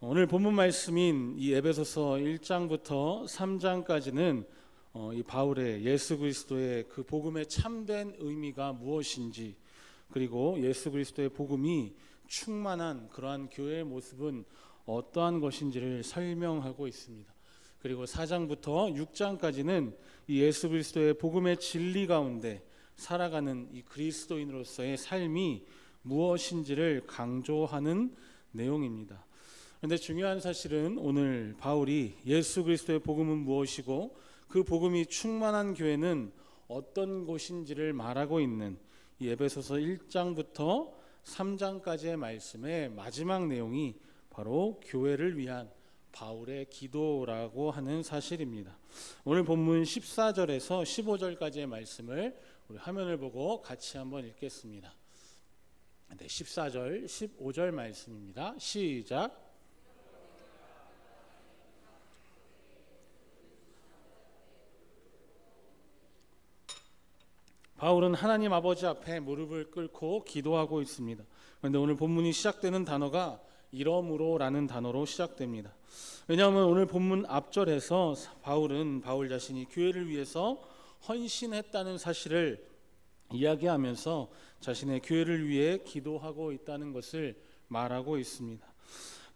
오늘 본문 말씀인 이 에베소서 1장부터 3장까지는 이 바울의 예수 그리스도의 그 복음의 참된 의미가 무엇인지, 그리고 예수 그리스도의 복음이 충만한 그러한 교회의 모습은 어떠한 것인지를 설명하고 있습니다. 그리고 4장부터 6장까지는 이 예수 그리스도의 복음의 진리 가운데 살아가는 이 그리스도인으로서의 삶이 무엇인지를 강조하는 내용입니다. 그런데 중요한 사실은 오늘 바울이 예수 그리스도의 복음은 무엇이고 그 복음이 충만한 교회는 어떤 곳인지를 말하고 있는 이 에베소서 1장부터 3장까지의 말씀의 마지막 내용이 바로 교회를 위한 바울의 기도라고 하는 사실입니다. 오늘 본문 14절에서 15절까지의 말씀을 우리 화면을 보고 같이 한번 읽겠습니다. 14절, 15절 말씀입니다. 시작. 바울은 하나님 아버지 앞에 무릎을 꿇고 기도하고 있습니다. 그런데 오늘 본문이 시작되는 단어가 이러므로라는 단어로 시작됩니다. 왜냐하면 오늘 본문 앞절에서 바울 자신이 교회를 위해서 헌신했다는 사실을 이야기하면서 자신의 교회를 위해 기도하고 있다는 것을 말하고 있습니다.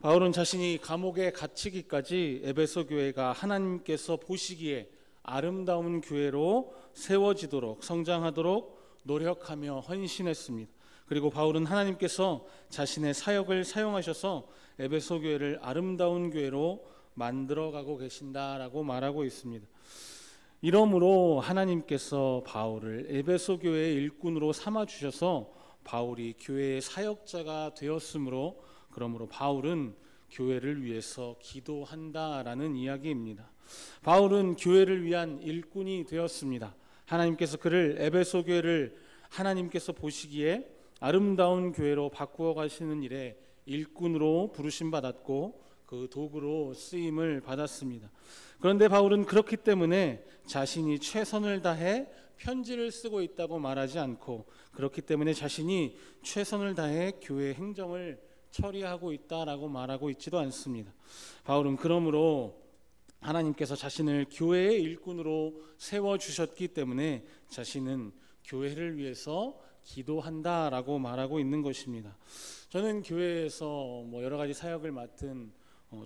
바울은 자신이 감옥에 갇히기까지 에베소 교회가 하나님께서 보시기에 아름다운 교회로 세워지도록 성장하도록 노력하며 헌신했습니다. 그리고 바울은 하나님께서 자신의 사역을 사용하셔서 에베소 교회를 아름다운 교회로 만들어가고 계신다라고 말하고 있습니다. 이러므로 하나님께서 바울을 에베소 교회의 일꾼으로 삼아주셔서 바울이 교회의 사역자가 되었으므로, 그러므로 바울은 교회를 위해서 기도한다라는 이야기입니다. 바울은 교회를 위한 일꾼이 되었습니다. 하나님께서 그를 에베소 교회를 하나님께서 보시기에 아름다운 교회로 바꾸어 가시는 일에 일꾼으로 부르심 받았고 그 도구로 쓰임을 받았습니다. 그런데 바울은 그렇기 때문에 자신이 최선을 다해 편지를 쓰고 있다고 말하지 않고, 그렇기 때문에 자신이 최선을 다해 교회 행정을 처리하고 있다라고 말하고 있지도 않습니다. 바울은 그러므로 하나님께서 자신을 교회의 일꾼으로 세워주셨기 때문에 자신은 교회를 위해서 기도한다라고 말하고 있는 것입니다. 저는 교회에서 여러 가지 사역을 맡은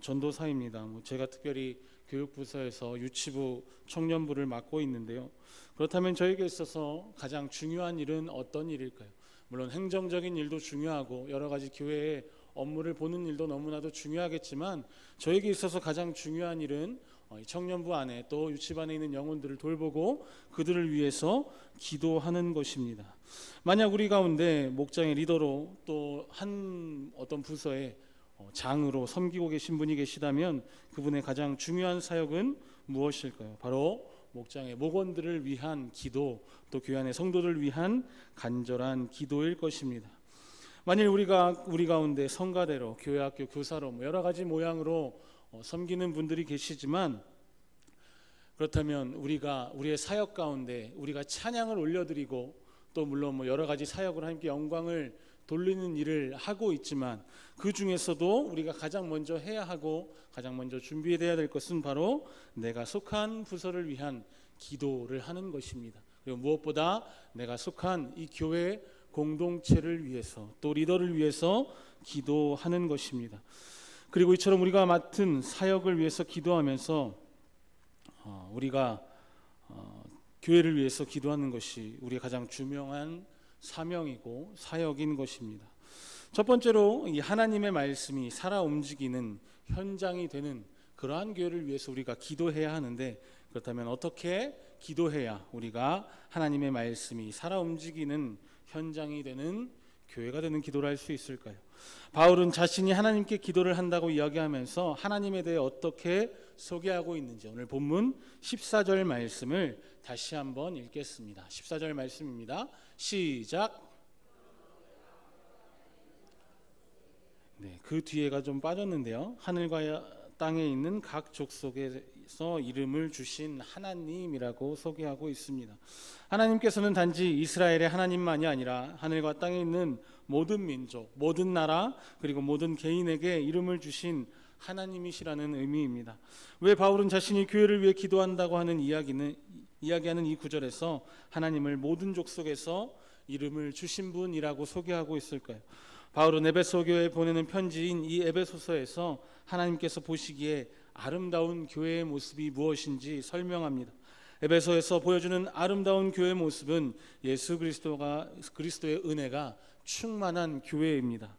전도사입니다. 제가 특별히 교육부서에서 유치부 청년부를 맡고 있는데요. 그렇다면 저에게 있어서 가장 중요한 일은 어떤 일일까요? 물론 행정적인 일도 중요하고 여러 가지 교회의 업무를 보는 일도 너무나도 중요하겠지만, 저에게 있어서 가장 중요한 일은 청년부 안에 또 유치부 안에 있는 영혼들을 돌보고 그들을 위해서 기도하는 것입니다. 만약 우리 가운데 목장의 리더로 또 한 어떤 부서에 장으로 섬기고 계신 분이 계시다면 그분의 가장 중요한 사역은 무엇일까요? 바로 목장의 목원들을 위한 기도, 또 교회 안의 성도들을 위한 간절한 기도일 것입니다. 만일 우리 가운데 성가대로, 교회학교 교사로 여러 가지 모양으로 섬기는 분들이 계시지만, 그렇다면 우리의 사역 가운데 우리가 찬양을 올려드리고 또 물론 여러 가지 사역으로 하나님께 영광을 돌리는 일을 하고 있지만, 그 중에서도 우리가 가장 먼저 해야 하고 가장 먼저 준비해야 될 것은 바로 내가 속한 부서를 위한 기도를 하는 것입니다. 그리고 무엇보다 내가 속한 이 교회 공동체를 위해서, 또 리더를 위해서 기도하는 것입니다. 그리고 이처럼 우리가 맡은 사역을 위해서 기도하면서 우리가 교회를 위해서 기도하는 것이 우리의 가장 중요한 사명이고 사역인 것입니다. 첫 번째로 이 하나님의 말씀이 살아 움직이는 현장이 되는 그러한 교회를 위해서 우리가 기도해야 하는데, 그렇다면 어떻게 기도해야 우리가 하나님의 말씀이 살아 움직이는 현장이 되는 교회가 되는 기도를 할 수 있을까요? 바울은 자신이 하나님께 기도를 한다고 이야기하면서 하나님에 대해 어떻게 소개하고 있는지 오늘 본문 14절 말씀을 다시 한번 읽겠습니다. 14절 말씀입니다. 시작. 그 뒤에가 좀 빠졌는데요. 하늘과 땅에 있는 각 족속에서 이름을 주신 하나님이라고 소개하고 있습니다. 하나님께서는 단지 이스라엘의 하나님만이 아니라 하늘과 땅에 있는 모든 민족, 모든 나라, 그리고 모든 개인에게 이름을 주신 하나님이시라는 의미입니다. 왜 바울은 자신이 교회를 위해 기도한다고 하는 이야기하는 이 구절에서 하나님을 모든 족속에서 이름을 주신 분이라고 소개하고 있을까요? 바울은 에베소 교회에 보내는 편지인 이 에베소서에서 하나님께서 보시기에 아름다운 교회의 모습이 무엇인지 설명합니다. 에베소에서 보여주는 아름다운 교회의 모습은 예수 그리스도의 은혜가 충만한 교회입니다.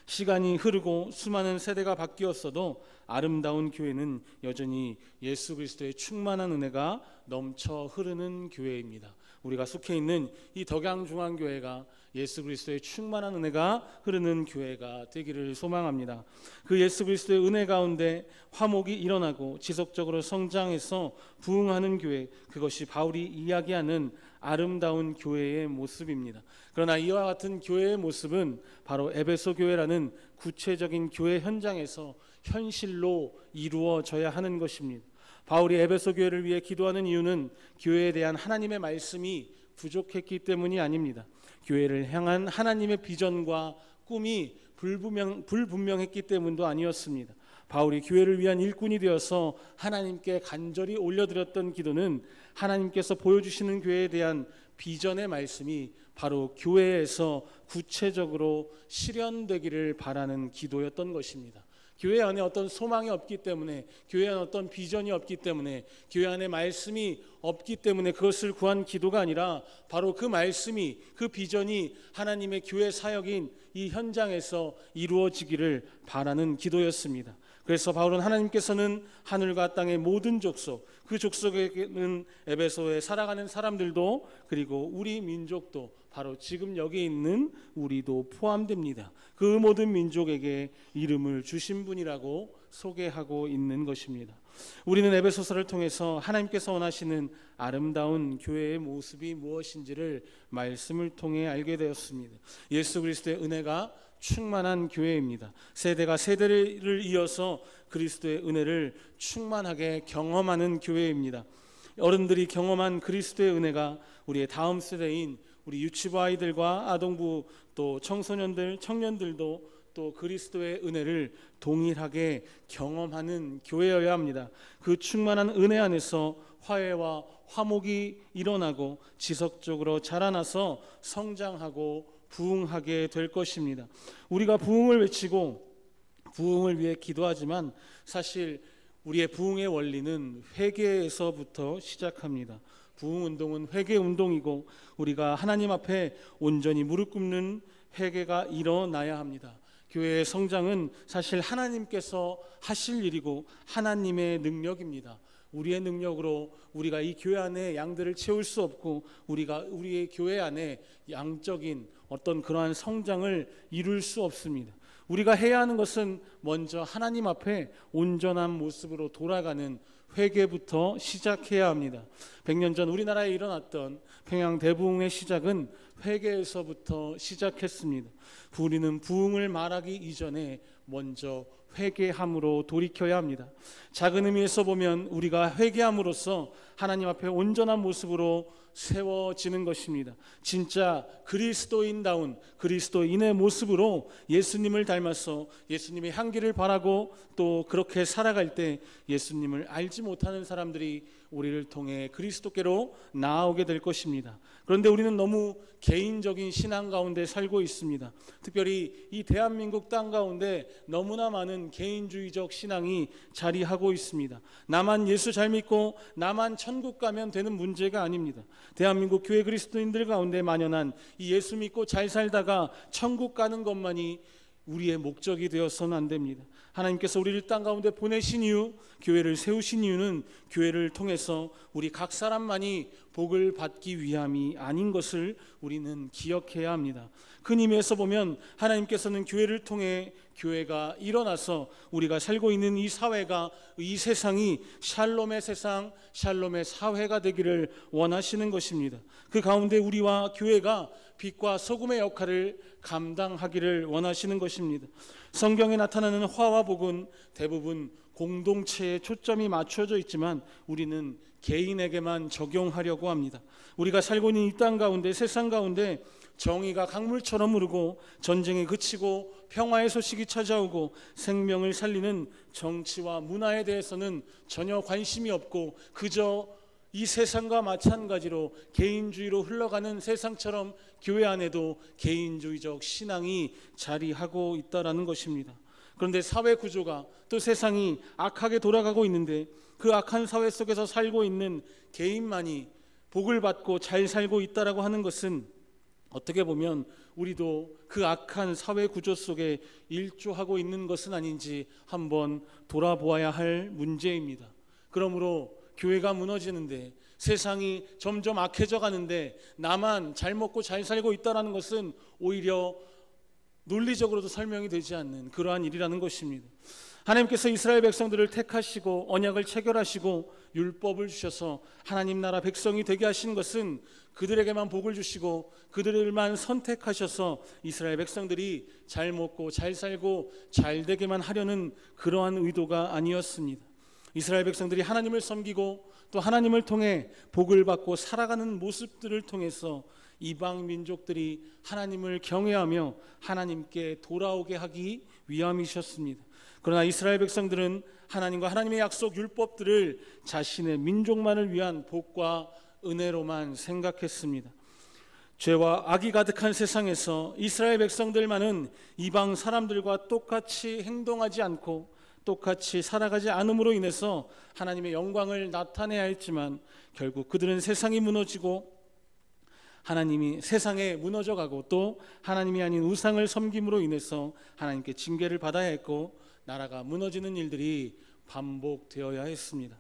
시간이 흐르고 수많은 세대가 바뀌었어도 아름다운 교회는 여전히 예수 그리스도의 충만한 은혜가 넘쳐 흐르는 교회입니다. 우리가 속해 있는 이 덕양중앙교회가 예수 그리스도의 충만한 은혜가 흐르는 교회가 되기를 소망합니다. 그 예수 그리스도의 은혜 가운데 화목이 일어나고 지속적으로 성장해서 부흥하는 교회, 그것이 바울이 이야기하는 아름다운 교회의 모습입니다. 그러나 이와 같은 교회의 모습은 바로 에베소 교회라는 구체적인 교회 현장에서 현실로 이루어져야 하는 것입니다. 바울이 에베소 교회를 위해 기도하는 이유는 교회에 대한 하나님의 말씀이 부족했기 때문이 아닙니다. 교회를 향한 하나님의 비전과 꿈이 불분명했기 때문도 아니었습니다. 바울이 교회를 위한 일꾼이 되어서 하나님께 간절히 올려드렸던 기도는 하나님께서 보여주시는 교회에 대한 비전의 말씀이 바로 교회에서 구체적으로 실현되기를 바라는 기도였던 것입니다. 교회 안에 어떤 소망이 없기 때문에, 교회 안에 어떤 비전이 없기 때문에, 교회 안에 말씀이 없기 때문에 그것을 구한 기도가 아니라 바로 그 말씀이, 그 비전이 하나님의 교회 사역인 이 현장에서 이루어지기를 바라는 기도였습니다. 그래서 바울은 하나님께서는 하늘과 땅의 모든 족속, 그 족속에는 에베소에 살아가는 사람들도, 그리고 우리 민족도, 바로 지금 여기 있는 우리도 포함됩니다. 그 모든 민족에게 이름을 주신 분이라고 소개하고 있는 것입니다. 우리는 에베소서를 통해서 하나님께서 원하시는 아름다운 교회의 모습이 무엇인지를 말씀을 통해 알게 되었습니다. 예수 그리스도의 은혜가 충만한 교회입니다. 세대가 세대를 이어서 그리스도의 은혜를 충만하게 경험하는 교회입니다. 어른들이 경험한 그리스도의 은혜가 우리의 다음 세대인 우리 유치부 아이들과 아동부, 또 청소년들, 청년들도 또 그리스도의 은혜를 동일하게 경험하는 교회여야 합니다. 그 충만한 은혜 안에서 화해와 화목이 일어나고 지속적으로 자라나서 성장하고 부흥하게 될 것입니다. 우리가 부흥을 외치고 부흥을 위해 기도하지만 사실 우리의 부흥의 원리는 회개에서부터 시작합니다. 부흥운동은 회개운동이고 우리가 하나님 앞에 온전히 무릎 꿇는 회개가 일어나야 합니다. 교회의 성장은 사실 하나님께서 하실 일이고 하나님의 능력입니다. 우리의 능력으로 우리가 이 교회 안에 양들을 채울 수 없고 우리가 우리의 교회 안에 양적인 어떤 그러한 성장을 이룰 수 없습니다. 우리가 해야 하는 것은 먼저 하나님 앞에 온전한 모습으로 돌아가는 회개부터 시작해야 합니다. 100년 전 우리나라에 일어났던 평양 대부흥의 시작은 회개에서부터 시작했습니다. 우리는 부흥을 말하기 이전에 먼저 회개함으로 돌이켜야 합니다. 작은 의미에서 보면 우리가 회개함으로써 하나님 앞에 온전한 모습으로 세워지는 것입니다. 진짜 그리스도인다운 그리스도인의 모습으로 예수님을 닮아서 예수님의 향기를 바라고 또 그렇게 살아갈 때 예수님을 알지 못하는 사람들이 우리를 통해 그리스도께로 나아오게 될 것입니다. 그런데 우리는 너무 개인적인 신앙 가운데 살고 있습니다. 특별히 이 대한민국 땅 가운데 너무나 많은 개인주의적 신앙이 자리하고 있습니다. 나만 예수 잘 믿고 나만 천국 가면 되는 문제가 아닙니다. 대한민국 교회 그리스도인들 가운데 만연한 이 예수 믿고 잘 살다가 천국 가는 것만이 우리의 목적이 되어서는 안 됩니다. 하나님께서 우리를 땅 가운데 보내신 이유, 교회를 세우신 이유는 교회를 통해서 우리 각 사람만이 복을 받기 위함이 아닌 것을 우리는 기억해야 합니다. 큰 의미에서 보면 하나님께서는 교회를 통해 교회가 일어나서 우리가 살고 있는 이 사회가, 이 세상이 샬롬의 세상, 샬롬의 사회가 되기를 원하시는 것입니다. 그 가운데 우리와 교회가 빛과 소금의 역할을 감당하기를 원하시는 것입니다. 성경에 나타나는 화와 복은 대부분 공동체에 초점이 맞춰져 있지만 우리는 개인에게만 적용하려고 합니다. 우리가 살고 있는 이 땅 가운데, 세상 가운데 정의가 강물처럼 흐르고 전쟁이 그치고 평화의 소식이 찾아오고 생명을 살리는 정치와 문화에 대해서는 전혀 관심이 없고 그저 이 세상과 마찬가지로 개인주의로 흘러가는 세상처럼 교회 안에도 개인주의적 신앙이 자리하고 있다라는 것입니다. 그런데 사회 구조가 또 세상이 악하게 돌아가고 있는데 그 악한 사회 속에서 살고 있는 개인만이 복을 받고 잘 살고 있다라고 하는 것은 어떻게 보면 우리도 그 악한 사회 구조 속에 일조하고 있는 것은 아닌지 한번 돌아보아야 할 문제입니다. 그러므로 교회가 무너지는데 세상이 점점 악해져 가는데 나만 잘 먹고 잘 살고 있다는 것은 오히려 논리적으로도 설명이 되지 않는 그러한 일이라는 것입니다. 하나님께서 이스라엘 백성들을 택하시고 언약을 체결하시고 율법을 주셔서 하나님 나라 백성이 되게 하신 것은 그들에게만 복을 주시고 그들만 선택하셔서 이스라엘 백성들이 잘 먹고 잘 살고 잘 되게만 하려는 그러한 의도가 아니었습니다. 이스라엘 백성들이 하나님을 섬기고 또 하나님을 통해 복을 받고 살아가는 모습들을 통해서 이방 민족들이 하나님을 경외하며 하나님께 돌아오게 하기 위함이셨습니다. 그러나 이스라엘 백성들은 하나님과 하나님의 약속 율법들을 자신의 민족만을 위한 복과 은혜로만 생각했습니다. 죄와 악이 가득한 세상에서 이스라엘 백성들만은 이방 사람들과 똑같이 행동하지 않고 똑같이 살아가지 않음으로 인해서 하나님의 영광을 나타내야 했지만 결국 그들은 세상이 무너지고 하나님이 세상에 무너져가고 또 하나님이 아닌 우상을 섬김으로 인해서 하나님께 징계를 받아야 했고 나라가 무너지는 일들이 반복되어야 했습니다.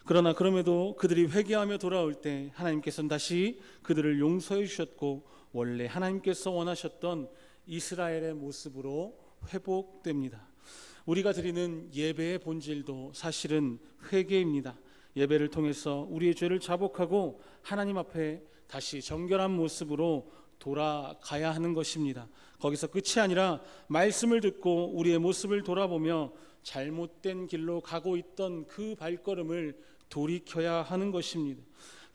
그러나 그럼에도 그들이 회개하며 돌아올 때 하나님께서는 다시 그들을 용서해 주셨고 원래 하나님께서 원하셨던 이스라엘의 모습으로 회복됩니다. 우리가 드리는 예배의 본질도 사실은 회개입니다. 예배를 통해서 우리의 죄를 자복하고 하나님 앞에 다시 정결한 모습으로 돌아가야 하는 것입니다. 거기서 끝이 아니라 말씀을 듣고 우리의 모습을 돌아보며 잘못된 길로 가고 있던 그 발걸음을 돌이켜야 하는 것입니다.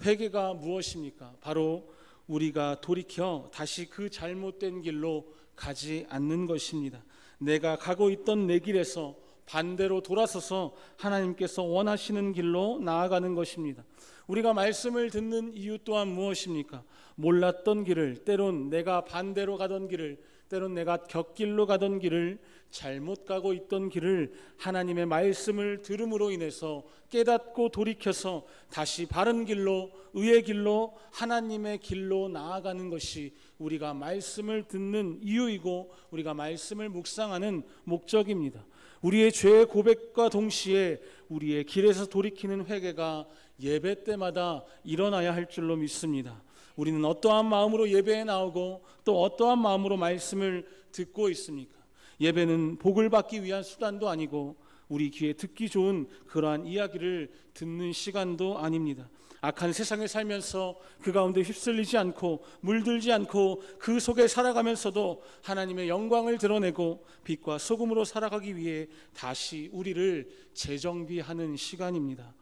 회개가 무엇입니까? 바로 우리가 돌이켜 다시 그 잘못된 길로 가지 않는 것입니다. 내가 가고 있던 내 길에서 반대로 돌아서서 하나님께서 원하시는 길로 나아가는 것입니다. 우리가 말씀을 듣는 이유 또한 무엇입니까? 몰랐던 길을, 때론 내가 반대로 가던 길을, 때론 내가 곁길로 가던 길을, 잘못 가고 있던 길을 하나님의 말씀을 들음으로 인해서 깨닫고 돌이켜서 다시 바른 길로, 의의 길로, 하나님의 길로 나아가는 것이 우리가 말씀을 듣는 이유이고 우리가 말씀을 묵상하는 목적입니다. 우리의 죄의 고백과 동시에 우리의 길에서 돌이키는 회개가 예배 때마다 일어나야 할 줄로 믿습니다. 우리는 어떠한 마음으로 예배에 나오고 또 어떠한 마음으로 말씀을 듣고 있습니까? 예배는 복을 받기 위한 수단도 아니고 우리 귀에 듣기 좋은 그러한 이야기를 듣는 시간도 아닙니다. 악한 세상에 살면서 그 가운데 휩쓸리지 않고 물들지 않고 그 속에 살아가면서도 하나님의 영광을 드러내고 빛과 소금으로 살아가기 위해 다시 우리를 재정비하는 시간입니다.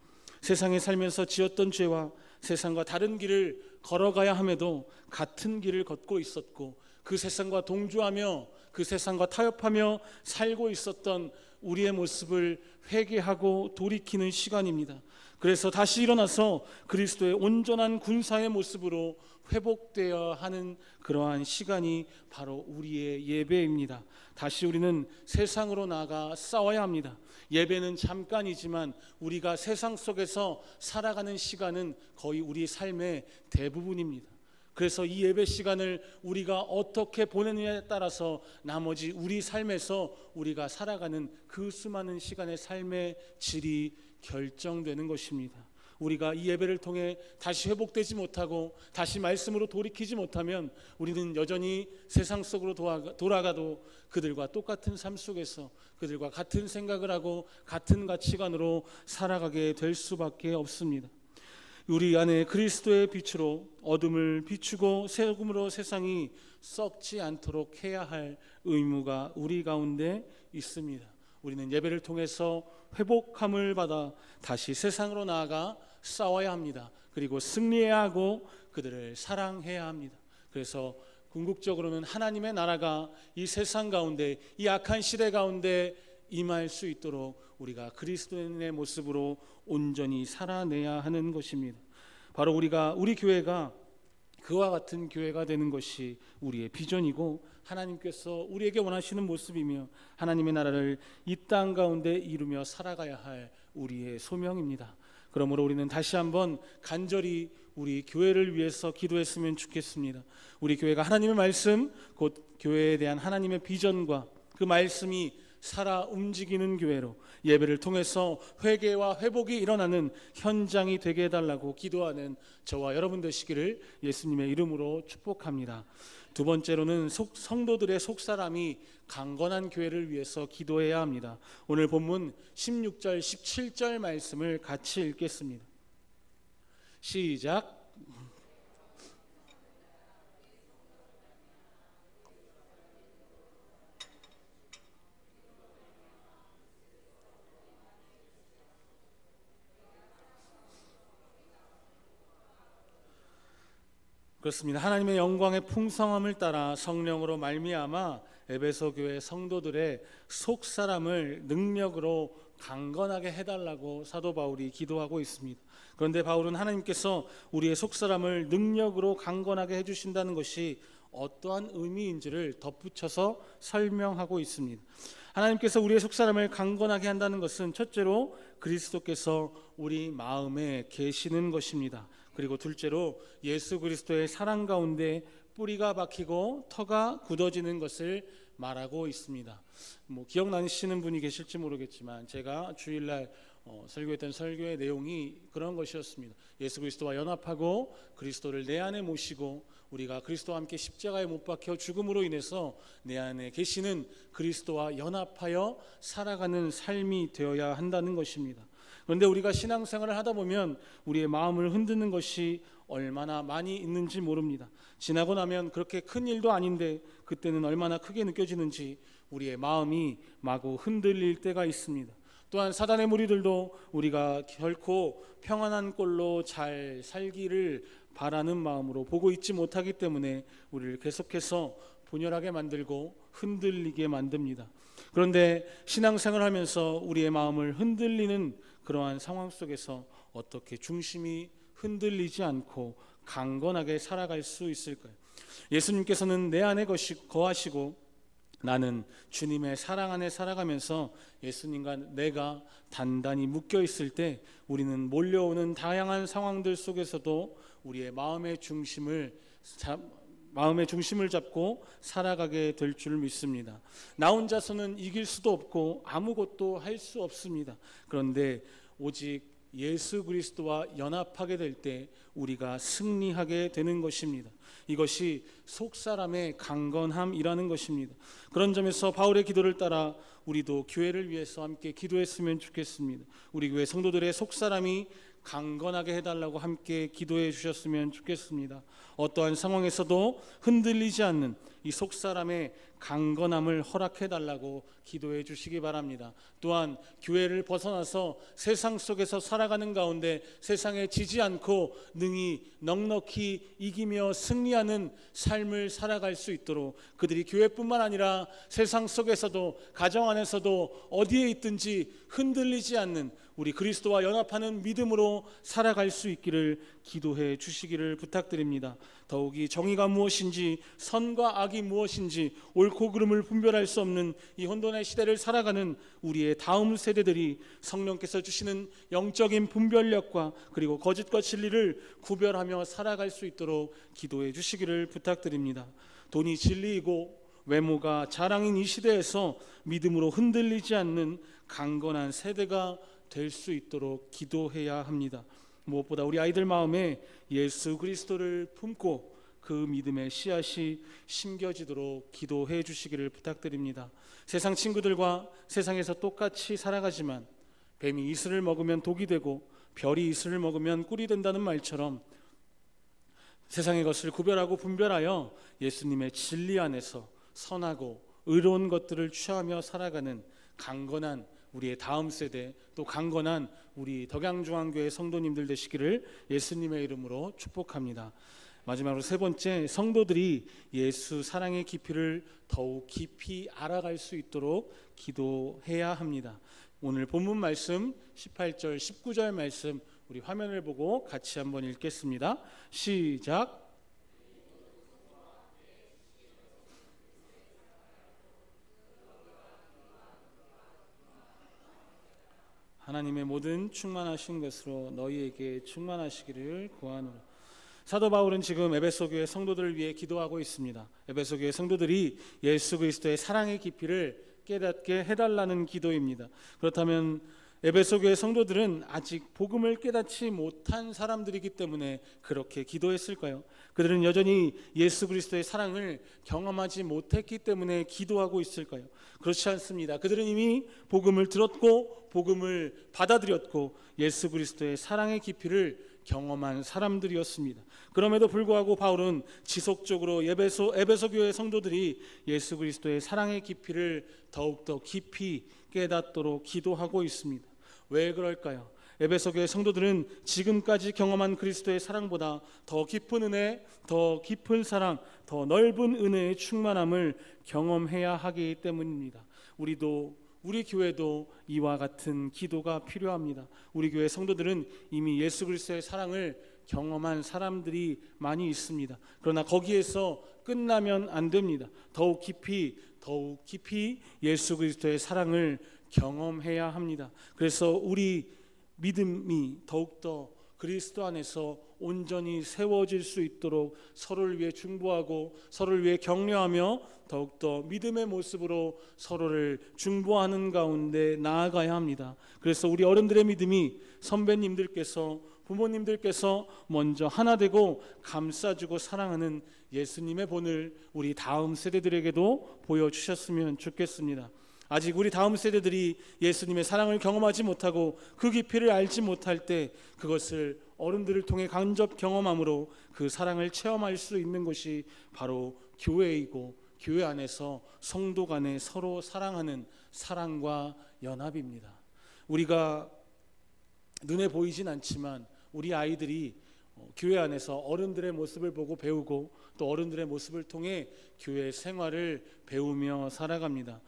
세상에 살면서 지었던 죄와 세상과 다른 길을 걸어가야 함에도 같은 길을 걷고 있었고 그 세상과 동조하며 그 세상과 타협하며 살고 있었던 우리의 모습을 회개하고 돌이키는 시간입니다. 그래서 다시 일어나서 그리스도의 온전한 군사의 모습으로 회복되어야 하는 그러한 시간이 바로 우리의 예배입니다. 다시 우리는 세상으로 나아가 싸워야 합니다. 예배는 잠깐이지만 우리가 세상 속에서 살아가는 시간은 거의 우리 삶의 대부분입니다. 그래서 이 예배 시간을 우리가 어떻게 보내느냐에 따라서 나머지 우리 삶에서 우리가 살아가는 그 수많은 시간의 삶의 질이 결정되는 것입니다. 우리가 이 예배를 통해 다시 회복되지 못하고 다시 말씀으로 돌이키지 못하면 우리는 여전히 세상 속으로 돌아가도 그들과 똑같은 삶 속에서 그들과 같은 생각을 하고 같은 가치관으로 살아가게 될 수밖에 없습니다. 우리 안에 그리스도의 빛으로 어둠을 비추고 소금으로 세상이 썩지 않도록 해야 할 의무가 우리 가운데 있습니다. 우리는 예배를 통해서 회복함을 받아 다시 세상으로 나아가 싸워야 합니다. 그리고 승리해야 하고 그들을 사랑해야 합니다. 그래서 궁극적으로는 하나님의 나라가 이 세상 가운데, 이 악한 시대 가운데 임할 수 있도록 우리가 그리스도인의 모습으로 온전히 살아내야 하는 것입니다. 바로 우리 교회가 그와 같은 교회가 되는 것이 우리의 비전이고, 하나님께서 우리에게 원하시는 모습이며, 하나님의 나라를 이 땅 가운데 이루며 살아가야 할 우리의 소명입니다. 그러므로 우리는 다시 한번 간절히 우리 교회를 위해서 기도했으면 좋겠습니다. 우리 교회가 하나님의 말씀, 곧 교회에 대한 하나님의 비전과 그 말씀이 살아 움직이는 교회로, 예배를 통해서 회개와 회복이 일어나는 현장이 되게 해달라고 기도하는 저와 여러분 되시기를 예수님의 이름으로 축복합니다. 두 번째로는 성도들의 속사람이 강건한 교회를 위해서 기도해야 합니다. 오늘 본문 16절 17절 말씀을 같이 읽겠습니다. 시작. 그렇습니다. 하나님의 영광의 풍성함을 따라 성령으로 말미암아 에베소 교회 성도들의 속사람을 능력으로 강건하게 해달라고 사도 바울이 기도하고 있습니다. 그런데 바울은 하나님께서 우리의 속사람을 능력으로 강건하게 해주신다는 것이 어떠한 의미인지를 덧붙여서 설명하고 있습니다. 하나님께서 우리의 속사람을 강건하게 한다는 것은 첫째로 그리스도께서 우리 마음에 계시는 것입니다. 그리고 둘째로 예수 그리스도의 사랑 가운데 뿌리가 박히고 터가 굳어지는 것을 말하고 있습니다. 기억나시는 분이 계실지 모르겠지만 제가 주일날 설교했던 설교의 내용이 그런 것이었습니다. 예수 그리스도와 연합하고 그리스도를 내 안에 모시고 우리가 그리스도와 함께 십자가에 못 박혀 죽음으로 인해서 내 안에 계시는 그리스도와 연합하여 살아가는 삶이 되어야 한다는 것입니다. 그런데 우리가 신앙생활을 하다 보면 우리의 마음을 흔드는 것이 얼마나 많이 있는지 모릅니다. 지나고 나면 그렇게 큰 일도 아닌데 그때는 얼마나 크게 느껴지는지 우리의 마음이 마구 흔들릴 때가 있습니다. 또한 사단의 무리들도 우리가 결코 평안한 꼴로 잘 살기를 바라는 마음으로 보고 있지 못하기 때문에 우리를 계속해서 분열하게 만들고 흔들리게 만듭니다. 그런데 신앙생활을 하면서 우리의 마음을 흔들리는 그러한 상황 속에서 어떻게 중심이 흔들리지 않고 강건하게 살아갈 수 있을까요? 예수님께서는 내 안에 거하시고 나는 주님의 사랑 안에 살아가면서 예수님과 내가 단단히 묶여 있을 때 우리는 몰려오는 다양한 상황들 속에서도 우리의 마음의 중심을 잡고 살아가게 될 줄 믿습니다. 나 혼자서는 이길 수도 없고 아무것도 할 수 없습니다. 그런데 오직 예수 그리스도와 연합하게 될 때 우리가 승리하게 되는 것입니다. 이것이 속사람의 강건함이라는 것입니다. 그런 점에서 바울의 기도를 따라 우리도 교회를 위해서 함께 기도했으면 좋겠습니다. 우리 교회 성도들의 속사람이 강건하게 해달라고 함께 기도해 주셨으면 좋겠습니다. 어떠한 상황에서도 흔들리지 않는 이 속사람의 강건함을 허락해달라고 기도해 주시기 바랍니다. 또한 교회를 벗어나서 세상 속에서 살아가는 가운데 세상에 지지 않고 능히 넉넉히 이기며 승리하는 삶을 살아갈 수 있도록 그들이 교회뿐만 아니라 세상 속에서도 가정 안에서도 어디에 있든지 흔들리지 않는 우리 그리스도와 연합하는 믿음으로 살아갈 수 있기를 기도해 주시기를 부탁드립니다. 더욱이 정의가 무엇인지 선과 악이 무엇인지 옳고 그름을 분별할 수 없는 이 혼돈의 시대를 살아가는 우리의 다음 세대들이 성령께서 주시는 영적인 분별력과 그리고 거짓과 진리를 구별하며 살아갈 수 있도록 기도해 주시기를 부탁드립니다. 돈이 진리이고 외모가 자랑인 이 시대에서 믿음으로 흔들리지 않는 강건한 세대가 될 수 있도록 기도해야 합니다. 무엇보다 우리 아이들 마음에 예수 그리스도를 품고 그 믿음의 씨앗이 심겨지도록 기도해 주시기를 부탁드립니다. 세상 친구들과 세상에서 똑같이 살아가지만 뱀이 이슬을 먹으면 독이 되고 별이 이슬을 먹으면 꿀이 된다는 말처럼 세상의 것을 구별하고 분별하여 예수님의 진리 안에서 선하고 의로운 것들을 취하며 살아가는 강건한 우리의 다음 세대 또 강건한 우리 덕양중앙교회 성도님들 되시기를 예수님의 이름으로 축복합니다. 마지막으로 세 번째, 성도들이 예수 사랑의 깊이를 더욱 깊이 알아갈 수 있도록 기도해야 합니다. 오늘 본문 말씀 18절 19절 말씀 우리 화면을 보고 같이 한번 읽겠습니다. 시작. 하나님의 모든 충만하신 것으로 너희에게 충만하시기를 구하노라. 사도 바울은 지금 에베소 교회 성도들을 위해 기도하고 있습니다. 에베소 교회 성도들이 예수 그리스도의 사랑의 깊이를 깨닫게 해달라는 기도입니다. 그렇다면 에베소 교회 성도들은 아직 복음을 깨닫지 못한 사람들이기 때문에 그렇게 기도했을까요? 그들은 여전히 예수 그리스도의 사랑을 경험하지 못했기 때문에 기도하고 있을까요? 그렇지 않습니다. 그들은 이미 복음을 들었고 복음을 받아들였고 예수 그리스도의 사랑의 깊이를 경험한 사람들이었습니다. 그럼에도 불구하고 바울은 지속적으로 에베소 교회 성도들이 예수 그리스도의 사랑의 깊이를 더욱더 깊이 깨닫도록 기도하고 있습니다. 왜 그럴까요? 에베소 교회 성도들은 지금까지 경험한 그리스도의 사랑보다 더 깊은 은혜, 더 깊은 사랑, 더 넓은 은혜의 충만함을 경험해야 하기 때문입니다. 우리 교회도 이와 같은 기도가 필요합니다. 우리 교회 성도들은 이미 예수 그리스도의 사랑을 경험한 사람들이 많이 있습니다. 그러나 거기에서 끝나면 안 됩니다. 더욱 깊이 예수 그리스도의 사랑을 경험해야 합니다. 그래서 우리 믿음이 더욱더 그리스도 안에서 온전히 세워질 수 있도록 서로를 위해 중보하고 서로를 위해 격려하며 더욱더 믿음의 모습으로 서로를 중보하는 가운데 나아가야 합니다. 그래서 우리 어른들의 믿음이 선배님들께서 부모님들께서 먼저 하나 되고 감싸주고 사랑하는 예수님의 본을 우리 다음 세대들에게도 보여주셨으면 좋겠습니다. 아직 우리 다음 세대들이 예수님의 사랑을 경험하지 못하고 그 깊이를 알지 못할 때 그것을 어른들을 통해 간접 경험함으로 그 사랑을 체험할 수 있는 것이 바로 교회이고 교회 안에서 성도 간에 서로 사랑하는 사랑과 연합입니다. 우리가 눈에 보이진 않지만 우리 아이들이 교회 안에서 어른들의 모습을 보고 배우고 또 어른들의 모습을 통해 교회 생활을 배우며 살아갑니다.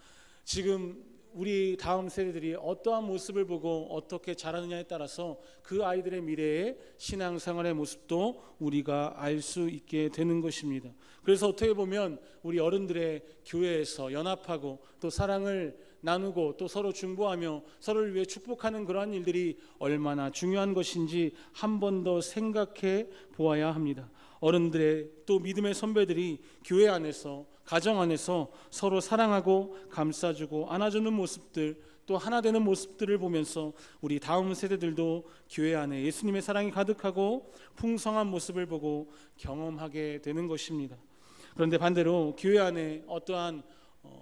지금 우리 다음 세대들이 어떠한 모습을 보고 어떻게 자라느냐에 따라서 그 아이들의 미래의 신앙생활의 모습도 우리가 알 수 있게 되는 것입니다. 그래서 어떻게 보면 우리 어른들의 교회에서 연합하고 또 사랑을 나누고 또 서로 중보하며 서로를 위해 축복하는 그러한 일들이 얼마나 중요한 것인지 한 번 더 생각해 보아야 합니다. 어른들의 또 믿음의 선배들이 교회 안에서 가정 안에서 서로 사랑하고 감싸주고 안아주는 모습들 또 하나 되는 모습들을 보면서 우리 다음 세대들도 교회 안에 예수님의 사랑이 가득하고 풍성한 모습을 보고 경험하게 되는 것입니다. 그런데 반대로 교회 안에 어떠한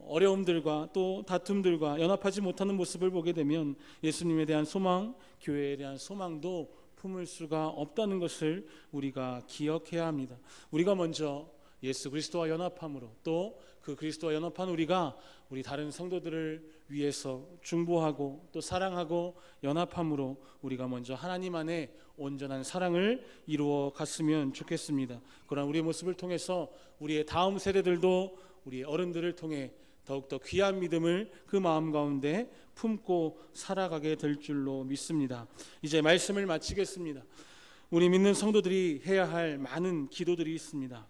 어려움들과 또 다툼들과 연합하지 못하는 모습을 보게 되면 예수님에 대한 소망, 교회에 대한 소망도 품을 수가 없다는 것을 우리가 기억해야 합니다. 우리가 먼저 예수 그리스도와 연합함으로 또 그 그리스도와 연합한 우리가 우리 다른 성도들을 위해서 중보하고 또 사랑하고 연합함으로 우리가 먼저 하나님 안에 온전한 사랑을 이루어 갔으면 좋겠습니다. 그러나 우리의 모습을 통해서 우리의 다음 세대들도 우리의 어른들을 통해 더욱더 귀한 믿음을 그 마음 가운데 품고 살아가게 될 줄로 믿습니다. 이제 말씀을 마치겠습니다. 우리 믿는 성도들이 해야 할 많은 기도들이 있습니다.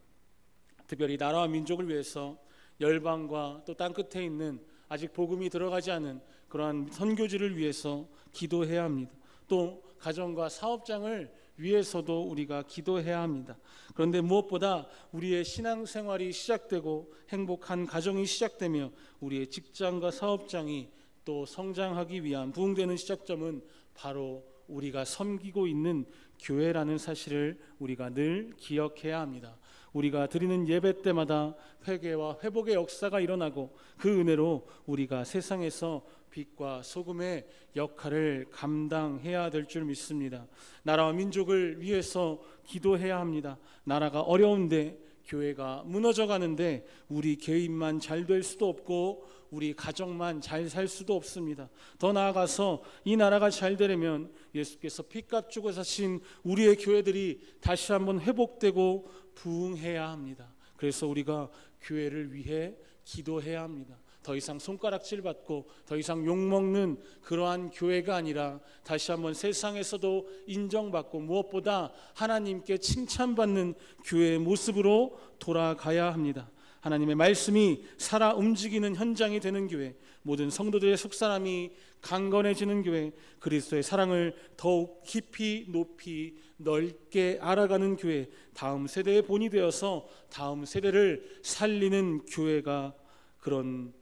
특별히 나라와 민족을 위해서 열방과 또 땅끝에 있는 아직 복음이 들어가지 않은 그러한 선교지를 위해서 기도해야 합니다. 또 가정과 사업장을 위해서도 우리가 기도해야 합니다. 그런데 무엇보다 우리의 신앙생활이 시작되고 행복한 가정이 시작되며 우리의 직장과 사업장이 또 성장하기 위한 부흥되는 시작점은 바로 우리가 섬기고 있는 교회라는 사실을 우리가 늘 기억해야 합니다. 우리가 드리는 예배 때마다 회개와 회복의 역사가 일어나고 그 은혜로 우리가 세상에서 빛과 소금의 역할을 감당해야 될 줄 믿습니다. 나라와 민족을 위해서 기도해야 합니다. 나라가 어려운데 교회가 무너져 가는데 우리 개인만 잘 될 수도 없고 우리 가정만 잘 살 수도 없습니다. 더 나아가서 이 나라가 잘 되려면 예수께서 피값 주고 사신 우리의 교회들이 다시 한번 회복되고 부흥해야 합니다. 그래서 우리가 교회를 위해 기도해야 합니다. 더 이상 손가락질 받고 더 이상 욕먹는 그러한 교회가 아니라 다시 한번 세상에서도 인정받고 무엇보다 하나님께 칭찬받는 교회의 모습으로 돌아가야 합니다. 하나님의 말씀이 살아 움직이는 현장이 되는 교회, 모든 성도들의 속사람이 강건해지는 교회, 그리스도의 사랑을 더욱 깊이 높이 넓게 알아가는 교회, 다음 세대의 본이 되어서 다음 세대를 살리는 교회가 그런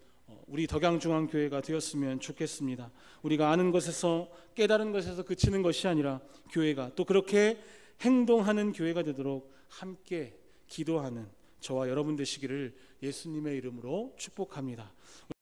우리 덕양중앙교회가 되었으면 좋겠습니다. 우리가 아는 것에서 깨달은 것에서 그치는 것이 아니라 교회가 또 그렇게 행동하는 교회가 되도록 함께 기도하는 저와 여러분 되시기를 예수님의 이름으로 축복합니다.